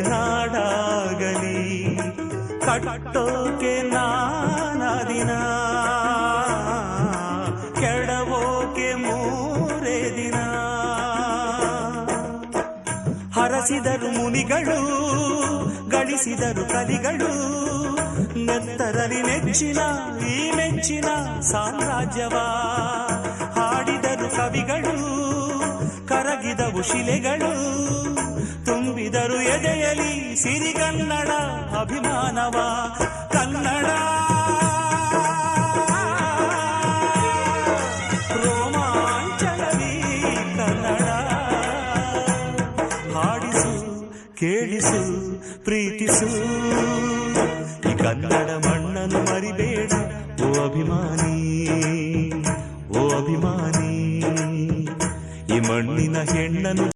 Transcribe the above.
ಕನ್ನಡದಲ್ಲಿ ನಾಡಾಗಲಿ, ಕಟ್ಟೋಕೆ ನಾನಾ ದಿನ, ಕೆಡವೋಕೆ ಮೂರೇ ದಿನ. ಹರಸಿದರು ಮುನಿಗಳು, ಗಳಿಸಿದರು ಕಲಿಗಳು, ನೆತ್ತರಲಿ ನೆಚ್ಚಿನ ಈ ಮೆಚ್ಚಿನ ಸಾಮ್ರಾಜ್ಯವ. ಹಾಡಿದರು ಕವಿಗಳು, ಕರಗಿದವು ಶಿಲೆಗಳು, ತುಂಬಿದರು ಎದೆಯಲಿ ಸಿರಿಗನ್ನಡ ಅಭಿಮಾನವ. ಕನ್ನಡ ರೋಮಾಂಚನವೀ ಕನ್ನಡ. ಹಾಡಿಸು, ಕೇಳಿಸು, ಪ್ರೀತಿಸು ಈ ಕನ್ನಡ ಮಣ್ಣನ್ನು ಮರಿಬೇಡ ಓ ಅಭಿಮಾನಿ, ಓ ಅಭಿಮಾನಿ. ಈ ಮಣ್ಣಿನ ಹೆಣ್ಣನ್ನು